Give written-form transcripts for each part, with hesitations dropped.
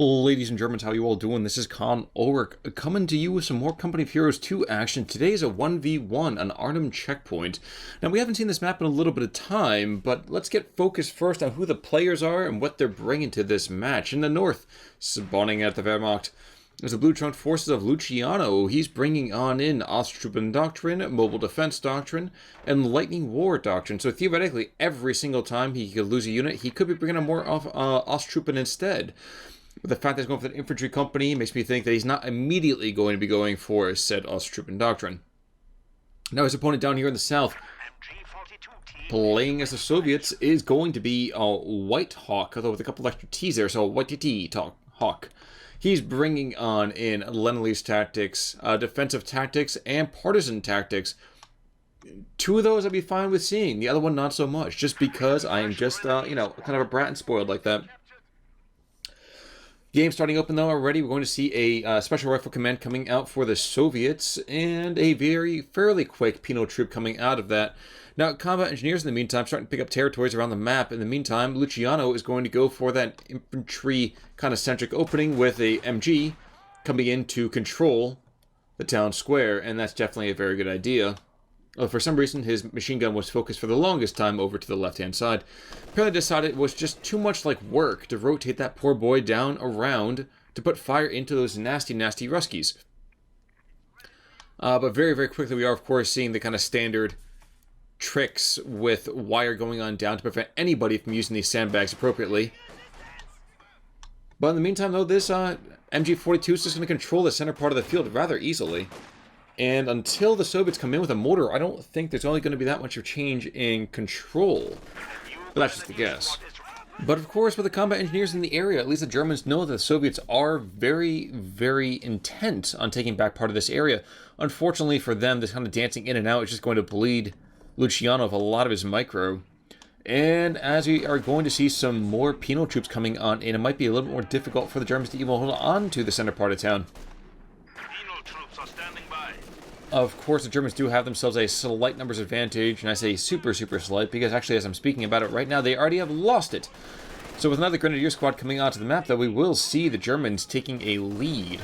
Ladies and Germans, how you all doing? This is Con Ulrich coming to you with some more Company of Heroes 2 action. Today is a 1v1 on Arnhem Checkpoint. Now, we haven't seen this map in a little bit of time, but let's get focused first on who the players are and what they're bringing to this match. In the north, spawning at the Wehrmacht, there's the blue-trunked forces of Luciano. He's bringing on in Osttruppen Doctrine, Mobile Defense Doctrine, and Lightning War Doctrine. So theoretically, every single time he could lose a unit, he could be bringing on more of Osttruppen instead. But the fact that he's going for the infantry company makes me think that he's not immediately going to be going for said Osttruppen Doctrine. Now his opponent down here in the south, playing as the Soviets, is going to be WhitteHawk, although with a couple of extra T's there, so WhitteHawk. He's bringing on in Lend-Lease tactics, defensive tactics, and partisan tactics. Two of those I'd be fine with seeing, the other one not so much, just because I am just, kind of a brat and spoiled like that. Game starting open though already. We're going to see a special rifle command coming out for the Soviets and a fairly quick penal troop coming out of that. Now combat engineers in the meantime starting to pick up territories around the map. In the meantime, Luciano is going to go for that infantry kind of centric opening with a MG coming in to control the town square, and that's definitely a very good idea. For some reason, his machine gun was focused for the longest time over to the left-hand side. Apparently decided it was just too much like work to rotate that poor boy down around to put fire into those nasty, nasty Ruskies. But very, very quickly, we are, of course, seeing the kind of standard tricks with wire going on down to prevent anybody from using these sandbags appropriately. But in the meantime, though, this MG-42 is just going to control the center part of the field rather easily. And until the Soviets come in with a mortar, I don't think there's only going to be that much of change in control. But that's just a guess. But of course, with the combat engineers in the area, at least the Germans know that the Soviets are very, very intent on taking back part of this area. Unfortunately for them, this kind of dancing in and out is just going to bleed Luciano of a lot of his micro. And as we are going to see some more penal troops coming on in, it might be a little bit more difficult for the Germans to even hold on to the center part of town. Of course, the Germans do have themselves a slight numbers advantage, and I say super, super slight, because actually as I'm speaking about it right now, they already have lost it. So with another Grenadier squad coming onto the map, though, we will see the Germans taking a lead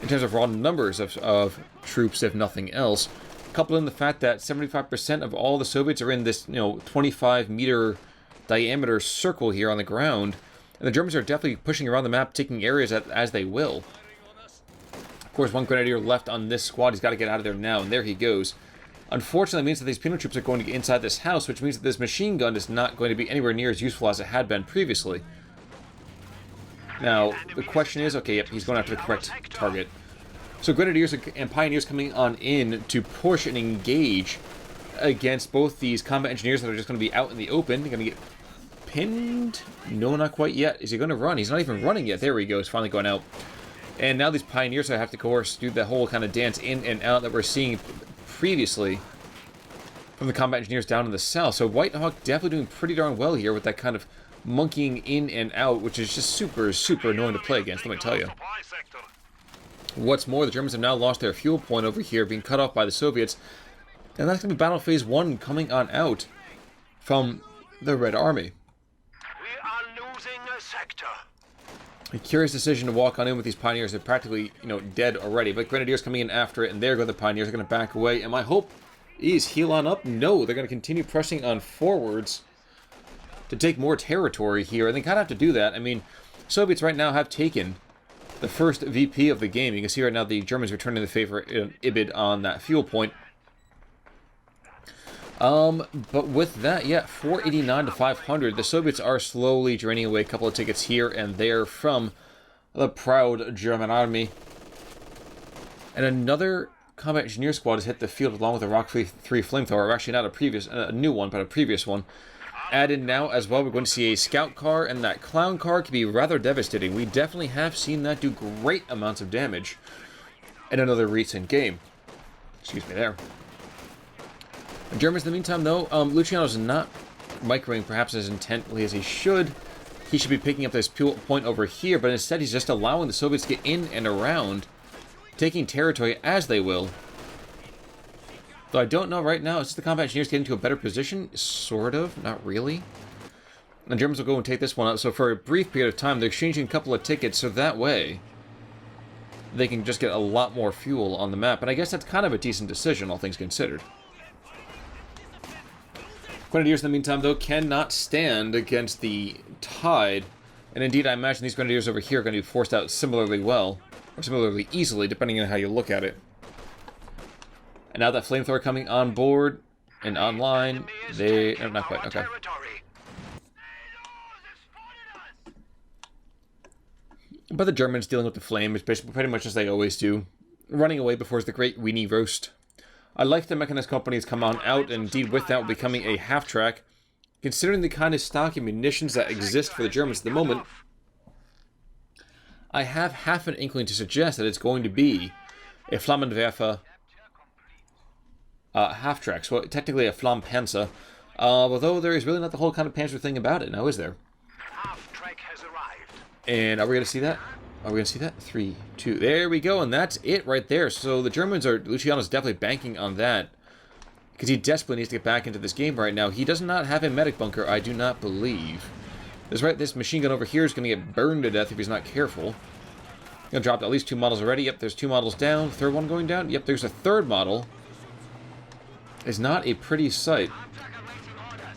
in terms of raw numbers of troops, if nothing else. Coupled in the fact that 75% of all the Soviets are in this, 25-meter diameter circle here on the ground, and the Germans are definitely pushing around the map, taking areas as they will. Of course, one Grenadier left on this squad. He's got to get out of there now, and there he goes. Unfortunately, it means that these penal troops are going to get inside this house, which means that this machine gun is not going to be anywhere near as useful as it had been previously. Now, the question is, okay, yep, he's going after the correct target. So Grenadiers and Pioneers coming on in to push and engage against both these combat engineers that are just going to be out in the open. They're going to get pinned? No, not quite yet. Is he going to run? He's not even running yet. There he goes, finally going out. And now these Pioneers have to, of course, do the whole kind of dance in and out that we're seeing previously from the combat engineers down in the south. So WhitteHawk definitely doing pretty darn well here with that kind of monkeying in and out, which is just super, super annoying to play against, let me tell you. What's more, the Germans have now lost their fuel point over here, being cut off by the Soviets. And that's going to be Battle Phase 1 coming on out from the Red Army. We are losing a sector. A curious decision to walk on in with these Pioneers. They're practically, dead already. But Grenadiers coming in after it, and there go the Pioneers. Are going to back away. And my hope is heal on up. No, they're going to continue pressing on forwards to take more territory here. And they kind of have to do that. I mean, Soviets right now have taken the first VP of the game. You can see right now the Germans returning the favor in Ibid on that fuel point. But with that, yeah, 489 to 500, the Soviets are slowly draining away a couple of tickets here and there from the proud German army. And another combat engineer squad has hit the field along with a Rock 3 flamethrower. Actually, not a new one, but a previous one. Added now as well, we're going to see a scout car, and that clown car can be rather devastating. We definitely have seen that do great amounts of damage in another recent game. Excuse me there. The Germans, in the meantime, though, Luciano's not microing perhaps as intently as he should. He should be picking up this point over here, but instead he's just allowing the Soviets to get in and around, taking territory as they will. Though I don't know right now, is the combat engineers getting to a better position? Sort of, not really. The Germans will go and take this one out. So for a brief period of time, they're exchanging a couple of tickets, so that way they can just get a lot more fuel on the map. And I guess that's kind of a decent decision, all things considered. Grenadiers, in the meantime, though, cannot stand against the tide. And indeed, I imagine these Grenadiers over here are going to be forced out similarly well, or similarly easily, depending on how you look at it. And now that Flamethrower coming on board and online, they... No, not quite, okay. But the Germans dealing with the flame is basically pretty much as they always do. Running away before the great weenie roast. I like the mechanized companies come on out, and indeed with that becoming a half-track. Considering the kind of stock and munitions that exist for the Germans at the moment, I have half an inkling to suggest that it's going to be a Flammenwerfer half-track. So technically a Flammenpanzer, although there is really not the whole kind of Panzer thing about it now, is there? Half-track has arrived. And are we going to see that? Are we going to see that? 3, 2. There we go, and that's it right there. So the Germans are... Luciano's definitely banking on that, because he desperately needs to get back into this game right now. He does not have a medic bunker, I do not believe. That's right, this machine gun over here is going to get burned to death if he's not careful. Going to drop at least 2 models already. Yep, there's 2 models down. Third one going down. Yep, there's a third model. It's not a pretty sight.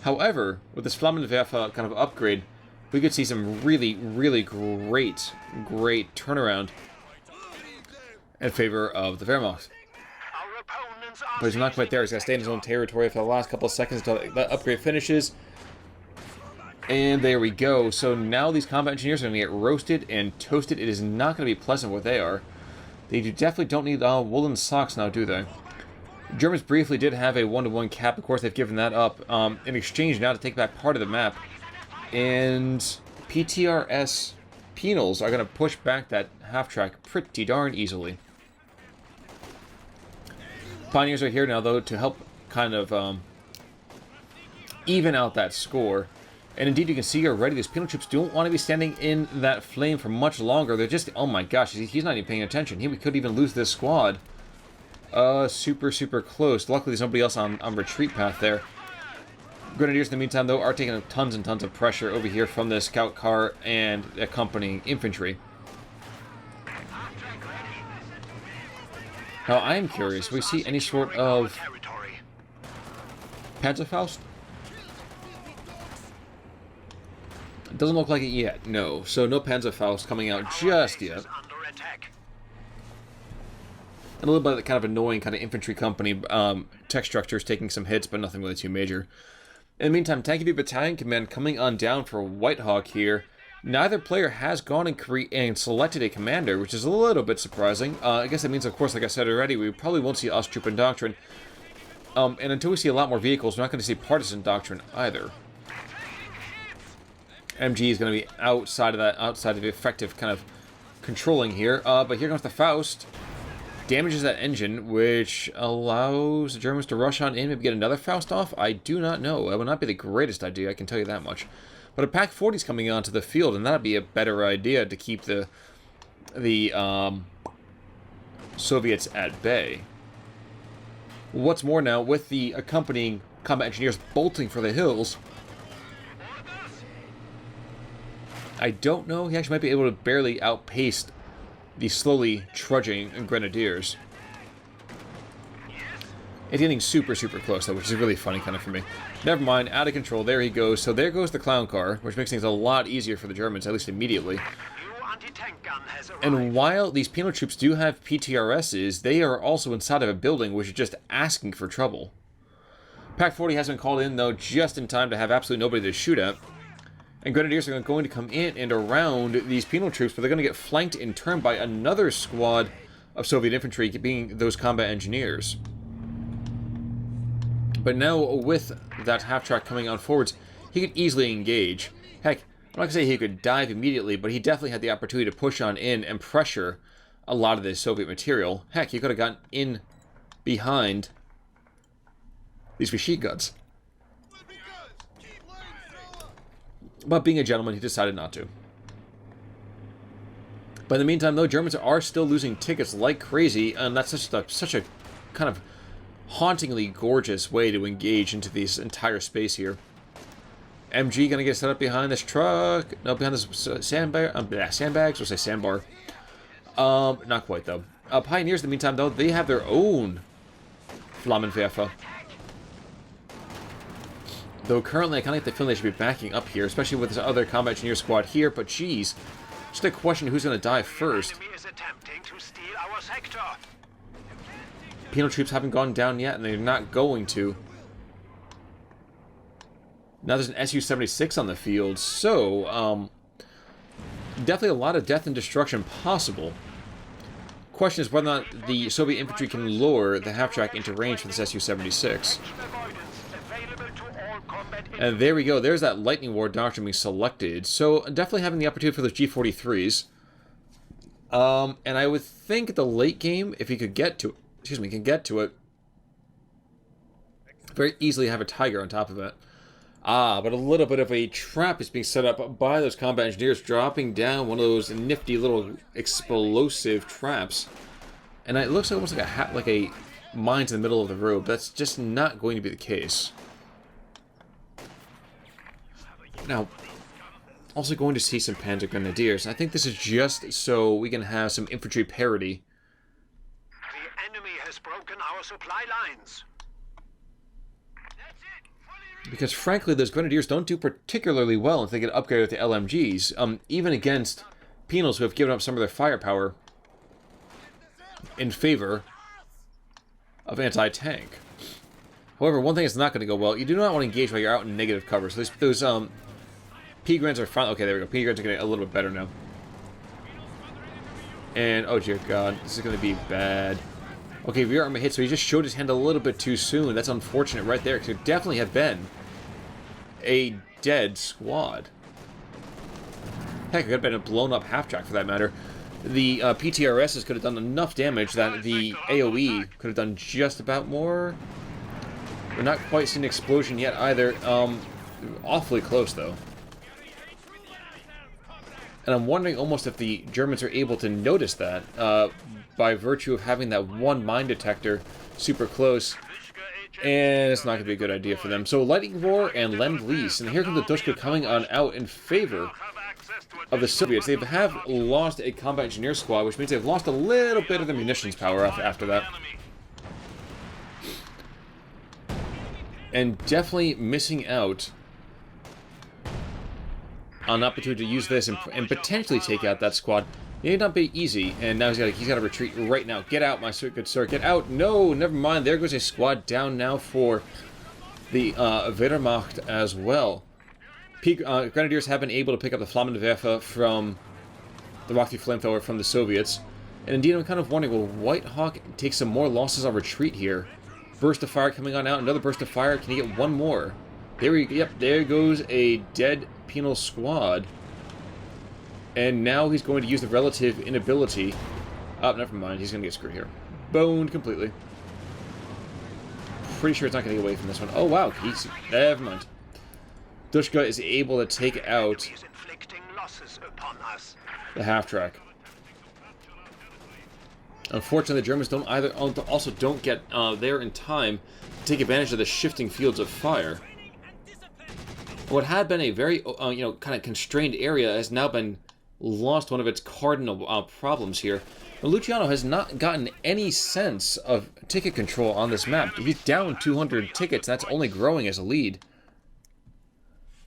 However, with this Flammenwerfer kind of upgrade, we could see some really, really great turnaround in favor of the Wehrmacht. But he's not quite there. He's got to stay in his own territory for the last couple of seconds until that upgrade finishes. And there we go. So now these combat engineers are going to get roasted and toasted. It is not going to be pleasant what they are. They definitely don't need woolen socks now, do they? Germans briefly did have a 1-to-1 cap. Of course, they've given that up in exchange now to take back part of the map. And PTRS penals are going to push back that half-track pretty darn easily. Pioneers are here now, though, to help kind of even out that score. And indeed, you can see already, these penal troops don't want to be standing in that flame for much longer. They're just... Oh my gosh, he's not even paying attention. We could even lose this squad. Super close. Luckily, there's nobody else on retreat path there. Grenadiers, in the meantime, though, are taking tons and tons of pressure over here from the scout car and accompanying infantry. Now, I am curious, we see any sort of Panzerfaust? It doesn't look like it yet, no. So no Panzerfaust coming out just yet. And a little bit of kind of annoying kind of infantry company tech structures taking some hits, but nothing really too major. In the meantime, Tank Infantry Battalion Command coming on down for WhitteHawk here. Neither player has gone and selected a commander, which is a little bit surprising. I guess that means, of course, like I said already, we probably won't see Osttroop Doctrine. And until we see a lot more vehicles, we're not going to see Partisan Doctrine either. MG is going to be outside of the effective kind of controlling here. But here comes the Faust. Damages that engine, which allows the Germans to rush on in, maybe get another Faust off? I do not know. That would not be the greatest idea, I can tell you that much. But a Pack 40 is coming onto the field, and that would be a better idea to keep the Soviets at bay. What's more now, with the accompanying combat engineers bolting for the hills, I don't know. He actually might be able to barely outpace the slowly trudging Grenadiers. It's getting super close, though, which is really funny kind of for me. Never mind, out of control. There he goes. So there goes the clown car, which makes things a lot easier for the Germans, at least immediately. And while these penal troops do have PTRSs, they are also inside of a building, which is just asking for trouble. Pack 40 has been called in, though, just in time to have absolutely nobody to shoot at. And Grenadiers are going to come in and around these penal troops, but they're going to get flanked in turn by another squad of Soviet infantry, being those combat engineers. But now, with that half-track coming on forwards, he could easily engage. Heck, I'm not going to say he could dive immediately, but he definitely had the opportunity to push on in and pressure a lot of this Soviet material. Heck, he could have gotten in behind these machine guns. But being a gentleman, he decided not to. But in the meantime, though, Germans are still losing tickets like crazy, and that's such a kind of hauntingly gorgeous way to engage into this entire space here. MG gonna get set up behind this truck. No, behind this sandbags. We'll say sandbar. Not quite though. Pioneers, in the meantime, though, they have their own Flammenwerfer. Though currently, I kind of get the feeling they should be backing up here, especially with this other combat engineer squad here. But geez, just a question: who's gonna die first? Penal troops haven't gone down yet, and they're not going to. Now there's an Su-76 on the field, so definitely a lot of death and destruction possible. Question is whether or not the Soviet infantry can lure the half-track into range for this Su-76. And there we go. There's that Lightning War doctrine being selected. So definitely having the opportunity for those G-43s. And I would think at the late game, if he could get to it, very easily have a Tiger on top of it. But a little bit of a trap is being set up by those combat engineers, dropping down one of those nifty little explosive traps. And it looks almost like a mines in the middle of the road. That's just not going to be the case. Now, also going to see some Panzer Grenadiers. I think this is just so we can have some infantry parity. The enemy has broken our supply lines. Because frankly, those Grenadiers don't do particularly well if they get upgraded with the LMGs, even against Penals who have given up some of their firepower in favor of anti-tank. However, one thing that's not going to go well, you do not want to engage while you're out in negative cover. So those P-Grens are fine. Okay, there we go. P-Grens are getting a little bit better now. And, oh dear God, this is going to be bad. Okay, rear armor hit, so he just showed his hand a little bit too soon. That's unfortunate right there, because it definitely have been a dead squad. Heck, it could have been a blown-up half-track for that matter. The PTRSs could have done enough damage that the AoE could have done just about more. We're not quite seeing an explosion yet either. Awfully close, though. And I'm wondering almost if the Germans are able to notice that by virtue of having that one mine detector super close. And it's not going to be a good idea for them. So Lightning War and Lend-Lease. And here comes the Dushka coming on out in favor of the Soviets. They have lost a combat engineer squad, which means they've lost a little bit of their munitions power after that. And definitely missing out on an opportunity to use this and potentially take out that squad. It may not be easy, and now he's got to retreat right now. Get out, my good sir, get out! No, never mind. There goes a squad down now for the Wehrmacht as well. Grenadiers have been able to pick up the Flammenwerfer from the Rocky Flamethrower from the Soviets, and indeed I'm kind of wondering, will WhitteHawk take some more losses on retreat here? Burst of fire coming on out. Another burst of fire. Can he get one more? There goes a dead penal squad. And now he's going to use the relative inability. Oh, never mind. He's going to get screwed here. Boned completely. Pretty sure it's not going to get away from this one. Oh, wow. Never mind. Dushka is able to take out the half-track. Unfortunately, the Germans also don't get there in time to take advantage of the shifting fields of fire. What had been a very, kind of constrained area has now been lost one of its cardinal problems here. But Luciano has not gotten any sense of ticket control on this map. He's down 200 tickets, and that's only growing as a lead.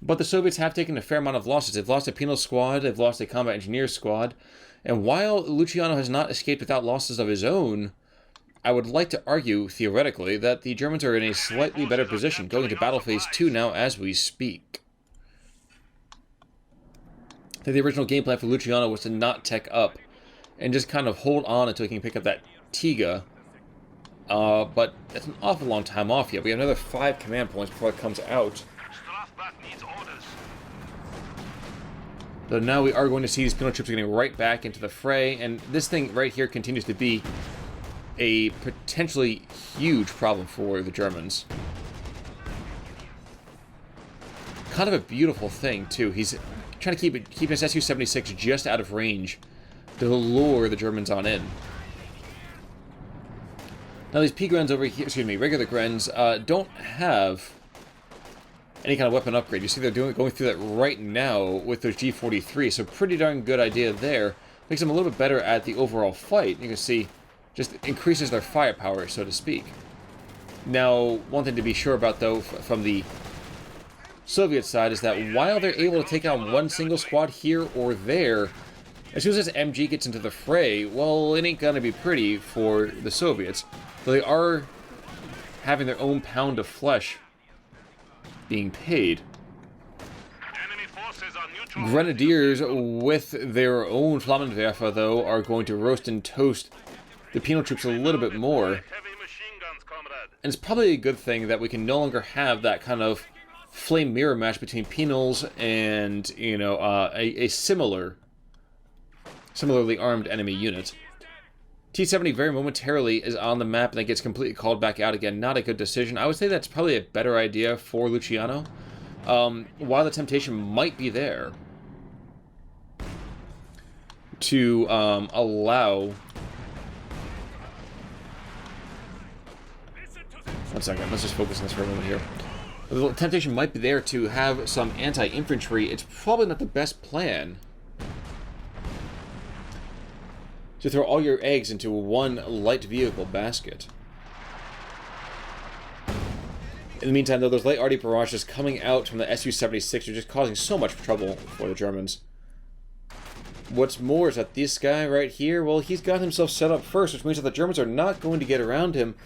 But the Soviets have taken a fair amount of losses. They've lost a penal squad, they've lost a combat engineer squad, and while Luciano has not escaped without losses of his own, I would like to argue, theoretically, that the Germans are in a slightly better position, going into Battle Phase 2 now as we speak. I think the original game plan for Luciano was to not tech up, and just kind of hold on until he can pick up that Tiga. But that's an awful long time off yet. We have another 5 command points before it comes out. So now we are going to see these penal troops getting right back into the fray, and this thing right here continues to be a potentially huge problem for the Germans. Kind of a beautiful thing, too. He's trying to keep his Su-76 just out of range to lure the Germans on in. Now these P-Grens over here, excuse me, regular Grens, don't have any kind of weapon upgrade. You see they're going through that right now with those G43, so pretty darn good idea there. Makes them a little bit better at the overall fight. You can see just increases their firepower, so to speak. Now, one thing to be sure about, though, from the Soviet side is that while they're able to take on one single squad here or there, as soon as this MG gets into the fray, well, it ain't gonna be pretty for the Soviets. Though they are having their own pound of flesh being paid. Grenadiers with their own Flammenwerfer, though, are going to roast and toast the penal troops a little bit more. And it's probably a good thing that we can no longer have that kind of flame mirror match between penals and, you know, a similarly armed enemy unit. T-70 very momentarily is on the map and then gets completely called back out again. Not a good decision. I would say that's probably a better idea for Luciano. While the temptation might be there to allow... One second, let's just focus on this for a moment here. The temptation might be there to have some anti-infantry. It's probably not the best plan to throw all your eggs into one light vehicle basket. In the meantime, though, those light arty barrages coming out from the Su-76 are just causing so much trouble for the Germans. What's more is that this guy right here, well, he's got himself set up first, which means that the Germans are not going to get around him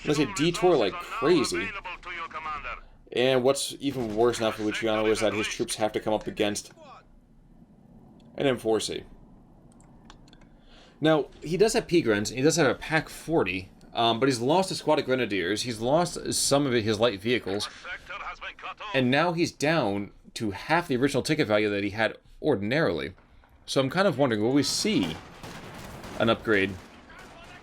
unless they detour like crazy. And what's even worse now for Luciano is that his troops have to come up against an M4C. Now, he does have P-Grens, he does have a Pak-40, but he's lost a squad of Grenadiers, he's lost some of his light vehicles, and now he's down to half the original ticket value that he had ordinarily. So I'm kind of wondering, will we see an upgrade?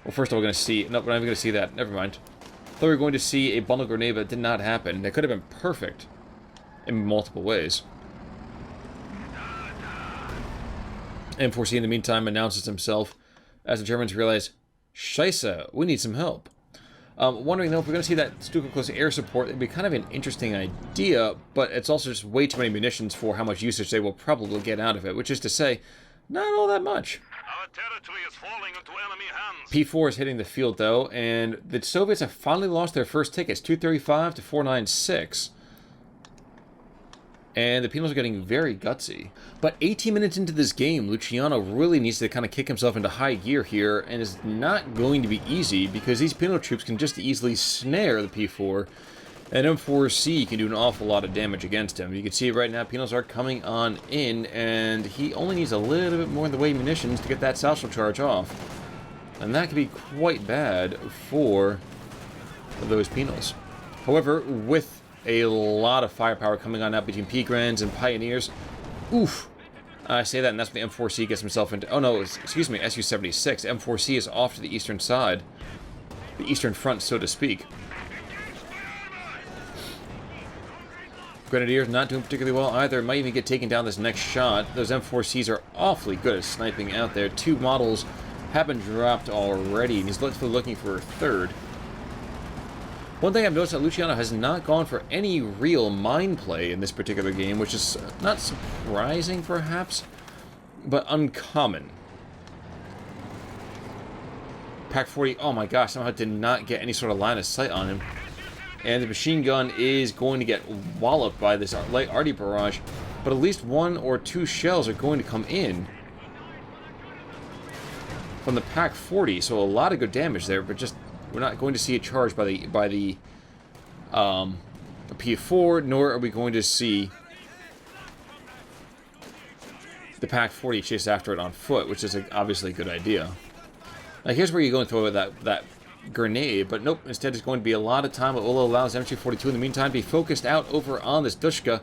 Well, first of all, we're going to see... No, we're not even going to see that. Never mind. I thought we were going to see a bundle grenade, but it did not happen. That could have been perfect in multiple ways. M4C, in the meantime, announces himself as the Germans realize, Scheisse, we need some help. Wondering, though, if we're going to see that Stuka close air support, it'd be kind of an interesting idea, but it's also just way too many munitions for how much usage they will probably get out of it, which is to say, not all that much. Our territory is falling into enemy hands. P4 is hitting the field, though, and the Soviets have finally lost their first tickets, 235 to 496. And the penals are getting very gutsy. But 18 minutes into this game, Luciano really needs to kind of kick himself into high gear here, and it's not going to be easy because these penal troops can just easily snare the P4, and M4C can do an awful lot of damage against him. You can see right now, penals are coming on in, and he only needs a little bit more in the way of munitions to get that satchel charge off. And that could be quite bad for those penals. However, with a lot of firepower coming on out between P-Grens and Pioneers. Oof. I say that, and that's when the M4C gets himself into... Oh, no, excuse me, Su-76. M4C is off to the eastern side. The eastern front, so to speak. Grenadiers not doing particularly well either. Might even get taken down this next shot. Those M4Cs are awfully good at sniping out there. Two models have been dropped already, and he's looking for a third. One thing I've noticed that Luciano has not gone for any real mine play in this particular game, which is not surprising, perhaps, but uncommon. Pak-40, oh my gosh, somehow did not get any sort of line of sight on him. And the machine gun is going to get walloped by this light arty barrage, but at least 1 or 2 shells are going to come in from the Pak-40, so a lot of good damage there, but just... We're not going to see a charge by the P4, nor are we going to see the Pak-40 chase after it on foot, which is obviously a good idea. Now here's where you're going to throw that grenade, but nope, instead it's going to be a lot of time. It will allow MG42 in the meantime to be focused out over on this Dushka.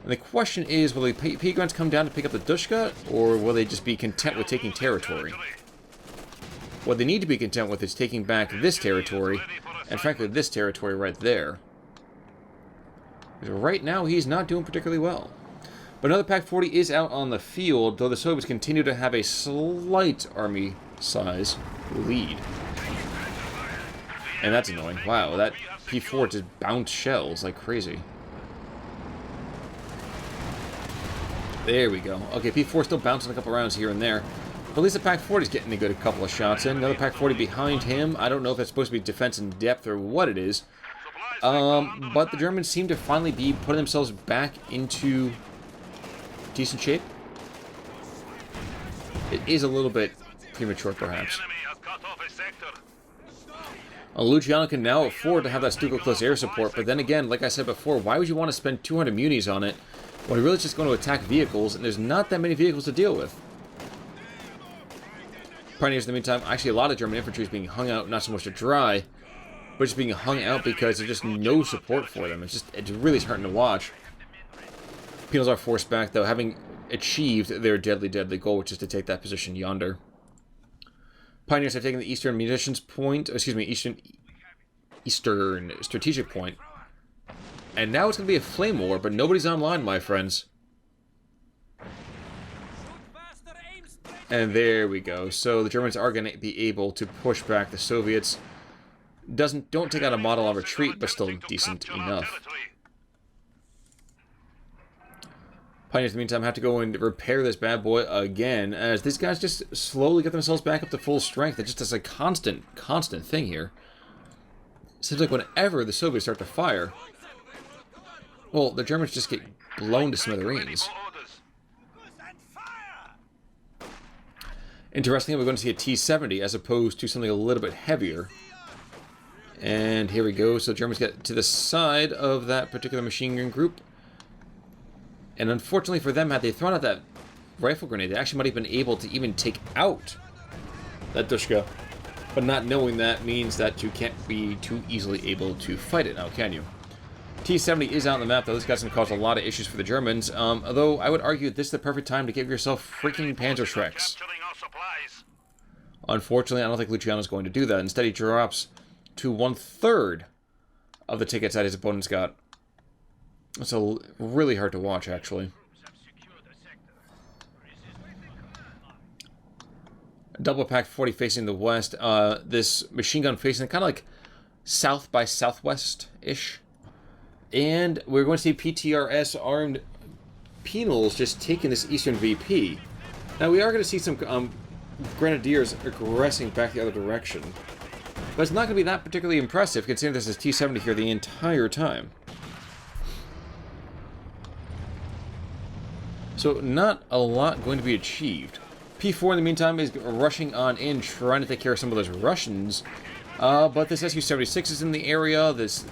And the question is, will the P-Grunts come down to pick up the Dushka, or will they just be content with taking territory? What they need to be content with is taking back this territory, and frankly this territory right there. Because right now he's not doing particularly well. But another Pak-40 is out on the field, though the Soviets continue to have a slight army size lead. And that's annoying. Wow, that P4 just bounced shells like crazy. There we go. Okay, P4 still bouncing a couple rounds here and there. But at least the Pak-40 is getting a good couple of shots in. Another Pak-40 behind him. I don't know if that's supposed to be defense in depth or what it is. But the Germans seem to finally be putting themselves back into decent shape. It is a little bit premature, perhaps. Luciano can now afford to have that Stuka-Klus air support, but then again, like I said before, why would you want to spend 200 munis on it when you're really just going to attack vehicles, and there's not that many vehicles to deal with? Pioneers, in the meantime, actually a lot of German infantry is being hung out, not so much to dry, but just being hung out because there's just no support for them. It's really starting to watch. Penals are forced back, though, having achieved their deadly, deadly goal, which is to take that position yonder. Pioneers have taken the eastern munitions point, excuse me, eastern strategic point. And now it's going to be a flame war, but nobody's online, my friends. And there we go. So the Germans are going to be able to push back the Soviets. Don't take out a model on retreat, but still decent enough. Pioneers, in the meantime, have to go and repair this bad boy again, as these guys just slowly get themselves back up to full strength. It just is a constant thing here. It seems like whenever the Soviets start to fire, well, the Germans just get blown to smithereens. Interestingly, we're going to see a T-70 as opposed to something a little bit heavier. And here we go. So Germans get to the side of that particular machine gun group. And unfortunately for them, had they thrown out that rifle grenade, they actually might have been able to even take out that Dushka. But not knowing that means that you can't be too easily able to fight it now, can you? T-70 is out on the map, though. This guy's going to cause a lot of issues for the Germans. Although I would argue this is the perfect time to give yourself freaking Panzerschrecks. Unfortunately, I don't think Luciano's going to do that. Instead, he drops to 1/3 of the tickets that his opponent's got. It's really hard to watch, actually. Double Pak-40 facing the west. This machine gun facing kind of like south by southwest-ish. And we're going to see PTRS armed penals just taking this eastern VP. Now, we are going to see some grenadiers aggressing back the other direction. But it's not going to be that particularly impressive, considering this is T-70 here the entire time. So not a lot going to be achieved. P4 in the meantime is rushing on in, trying to take care of some of those Russians. But this Su-76 is in the area, this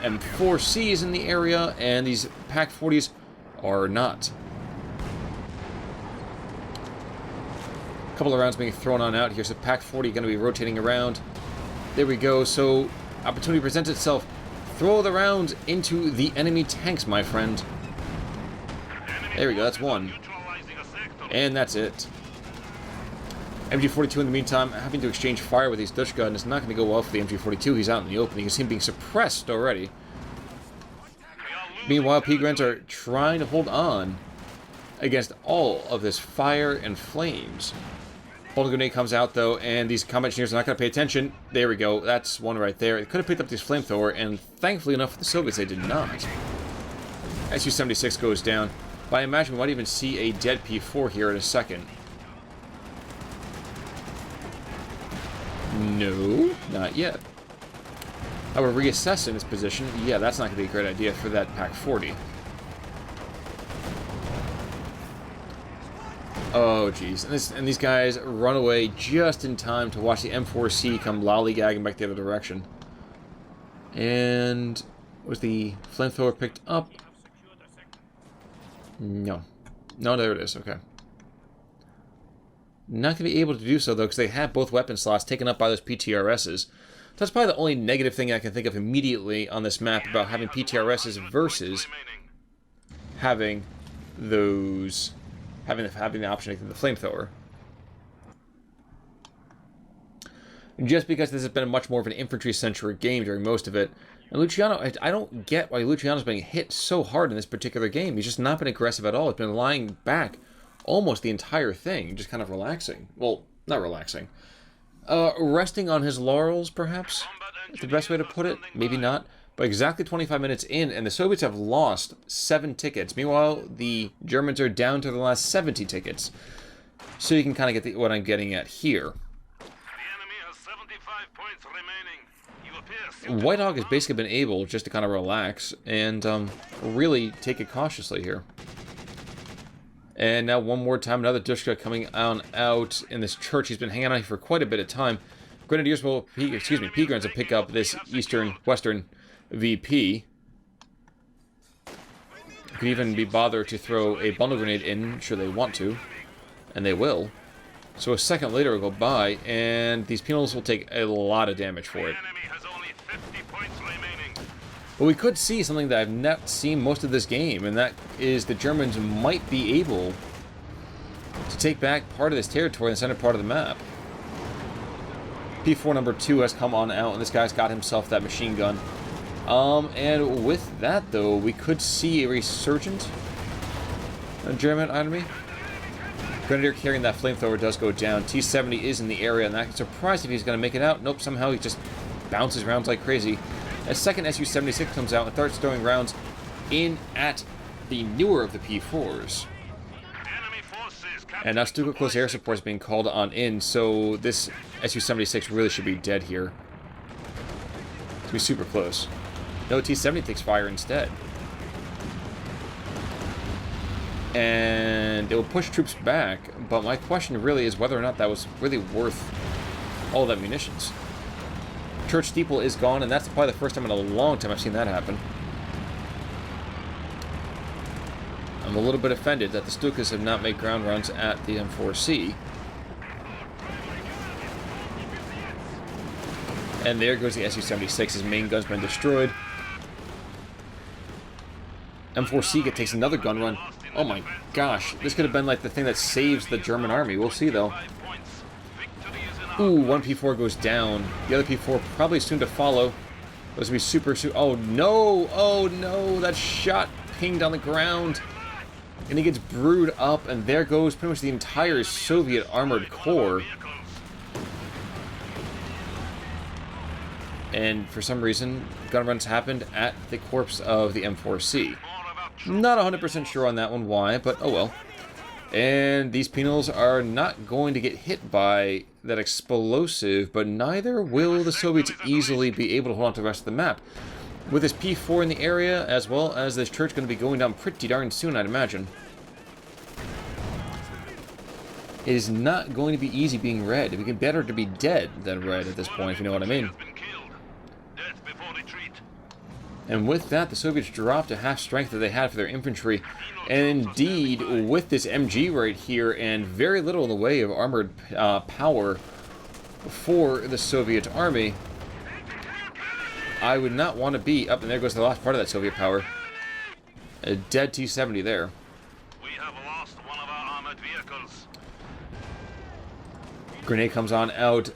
M4C is in the area, and these Pak-40s are not. A couple of rounds being thrown on out here, so Pak-40 going to be rotating around. There we go, so opportunity presents itself. Throw the rounds into the enemy tanks, my friend. There we go, that's one. And that's it. MG42 in the meantime having to exchange fire with these Dushka, and it's not going to go well for the MG42. He's out in the open. You can see him being suppressed already. Meanwhile, P-Grens are trying to hold on against all of this fire and flames. Holding grenade comes out, though, and these combat engineers are not going to pay attention. There we go. That's one right there. It could have picked up this flamethrower, and thankfully enough for the Soviets, they did not. Su-76 goes down. But I imagine we might even see a dead P4 here in a second. No, not yet. I will reassess in this position. Yeah, that's not going to be a great idea for that Pak-40. Oh, jeez. And these guys run away just in time to watch the M4C come lollygagging back the other direction. And was the flamethrower picked up? No. No, there it is. Okay. Not going to be able to do so, though, because they have both weapon slots taken up by those PTRSs. That's probably the only negative thing I can think of immediately on this map about having PTRSs versus having those... having the option to get the flamethrower. Just because this has been much more of an infantry-centric game during most of it. And Luciano, I don't get why Luciano's being hit so hard in this particular game. He's just not been aggressive at all. He's been lying back almost the entire thing, just kind of relaxing. Well, not relaxing. Resting on his laurels, perhaps? Is the best way to put it? Maybe not. But exactly 25 minutes in, and the Soviets have lost 7 tickets. Meanwhile, the Germans are down to the last 70 tickets. So you can kind of get what I'm getting at here. The enemy has 75 points remaining. WhitteHawk has basically been able just to kind of relax and really take it cautiously here. And now one more time, another Dushka coming on out in this church. He's been hanging out here for quite a bit of time. Grenadiers will, Peagrams will pick up this western VP. Could even be bothered to throw a bundle grenade in, should they want to. And they will. So a second later will go by, and these penals will take a lot of damage for it. But we could see something that I've not seen most of this game, and that is the Germans might be able to take back part of this territory in the center part of the map. P4 number 2 has come on out, and this guy's got himself that machine gun. And with that, though, we could see a resurgent German army. Grenadier carrying that flamethrower does go down. T-70 is in the area, and I'm surprised if he's going to make it out. Nope, somehow he just bounces rounds like crazy. A second Su-76 comes out and starts throwing rounds in at the newer of the P4s. And now Stuka close air support is being called on in, so this Su-76 really should be dead here. It's be super close. No, T-70 takes fire instead. And it will push troops back, but my question really is whether or not that was really worth all that munitions. Church steeple is gone, and that's probably the first time in a long time I've seen that happen. I'm a little bit offended that the Stukas have not made ground runs at the M4C. And there goes the Su-76. His main gun's been destroyed. M4C takes another gun run. Oh my gosh, this could have been like the thing that saves the German army. We'll see though. Ooh, one P4 goes down. The other P4 probably soon to follow. This will be super soon. Oh no! Oh no! That shot pinged on the ground. And he gets brewed up, and there goes pretty much the entire Soviet armored corps. And for some reason, gun runs happened at the corpse of the M4C. Not 100% sure on that one why, but oh well. And these penals are not going to get hit by that explosive, but neither will the Soviets easily be able to hold on to the rest of the map. With this P4 in the area, as well as this church going to be going down pretty darn soon, I'd imagine. It is not going to be easy being red. It would be better to be dead than red at this point, if you know what I mean. And with that, the Soviets dropped to half strength that they had for their infantry. And indeed, with this MG right here, and very little in the way of armored power for the Soviet army, I would not want to be up, and there goes the last part of that Soviet power. A dead T-70 there. We have lost one of our armored vehicles. Grenade comes on out.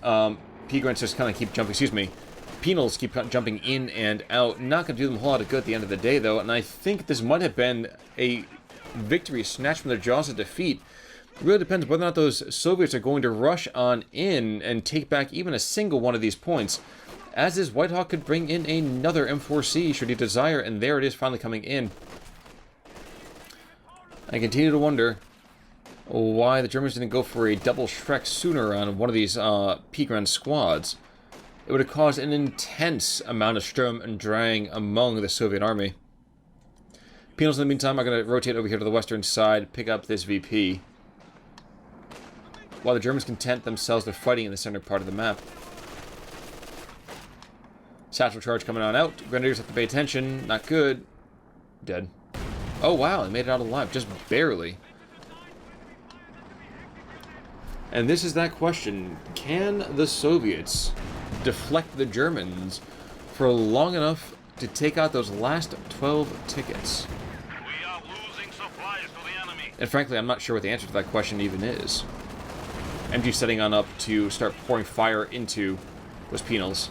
P-grants just kind of keep jumping, excuse me. Penals keep jumping in and out. Not going to do them a whole lot of good at the end of the day, though, and I think this might have been a victory snatched from their jaws of defeat. It really depends whether or not those Soviets are going to rush on in and take back even a single one of these points. As is, WhitteHawk could bring in another M4C should he desire, and there it is finally coming in. I continue to wonder why the Germans didn't go for a double Shrek sooner on one of these P-Grand squads. It would have caused an intense amount of Sturm and Drang among the Soviet army. Penals, in the meantime, are going to rotate over here to the western side, pick up this VP, while the Germans content themselves with fighting in the center part of the map. Satchel charge coming on out. Grenadiers have to pay attention. Not good. Dead. Oh, wow. They made it out alive. Just barely. And this is that question. Can the Soviets deflect the Germans for long enough to take out those last 12 tickets? We are losing supplies to the enemy. And frankly, I'm not sure what the answer to that question even is. MG setting on up to start pouring fire into those penals.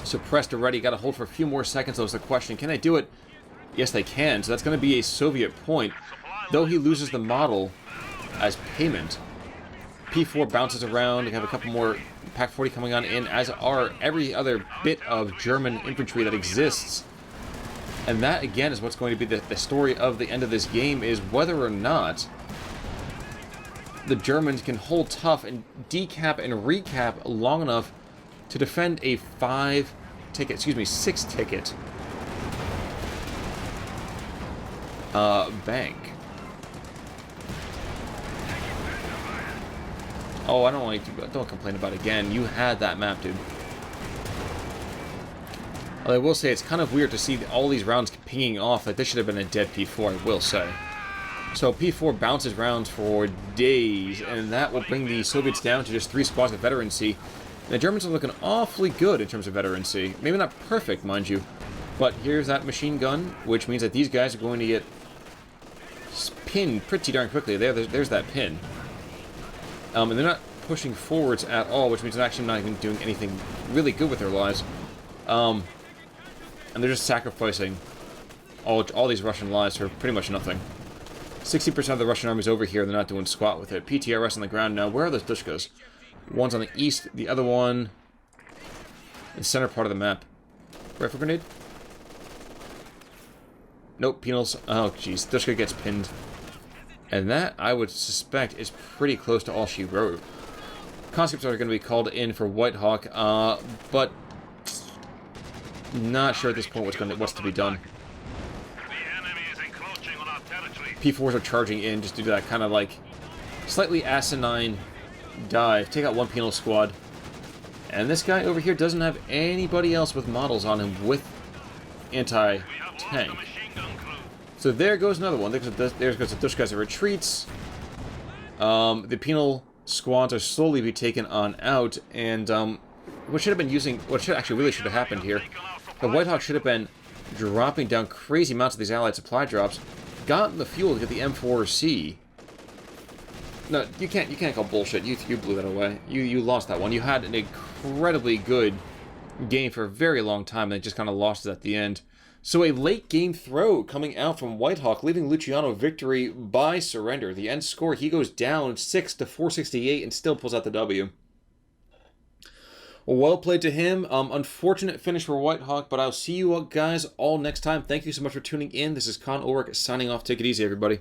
Suppressed already, got to hold for a few more seconds. That was the question. Can they do it? Yes, they can. So that's going to be a Soviet point. Though he loses the model as payment, P4 bounces around. We have a couple more Pack 40 coming on in, as are every other bit of German infantry that exists. And that, again, is what's going to be the story of the end of this game, is whether or not the Germans can hold tough and decap and recap long enough to defend a 6-ticket bank. Oh, don't complain about it again. You had that map, dude. I will say, it's kind of weird to see all these rounds pinging off. Like, this should have been a dead P4, I will say. So P4 bounces rounds for days, and that will bring the Soviets down to just 3 squads of veterancy. The Germans are looking awfully good in terms of veterancy. Maybe not perfect, mind you, but here's that machine gun, which means that these guys are going to get pinned pretty darn quickly. There's that pin. And they're not pushing forwards at all, which means they're actually not even doing anything really good with their lives. And they're just sacrificing all these Russian lives for pretty much nothing. 60% of the Russian army's over here, they're not doing squat with it. PTRS on the ground now. Where are those Dushkas? One's on the east, the other one in the center part of the map. Rifle grenade? Nope, penals. Oh, jeez. Dushka gets pinned. And that, I would suspect, is pretty close to all she wrote. Conscripts are going to be called in for WhitteHawk, but not sure at this point what's to be done. P4s are charging in just due to that kind of, like, slightly asinine dive. Take out one penal squad. And this guy over here doesn't have anybody else with models on him with anti-tank. So there goes another one. There goes the Dushkas that retreats. The penal squads are slowly be taken on out, and what should actually really should have happened here, the WhitteHawk should have been dropping down crazy amounts of these Allied supply drops, gotten the fuel to get the M4C. No, you can't call bullshit. You blew that away. You lost that one. You had an incredibly good game for a very long time, and then just kind of lost it at the end. So a late game throw coming out from WhitteHawk, leaving Luciano victory by surrender. The end score, he goes down 6 to 468 and still pulls out the W. Well played to him. Unfortunate finish for WhitteHawk, but I'll see you guys all next time. Thank you so much for tuning in. This is Con Ulrich signing off. Take it easy, everybody.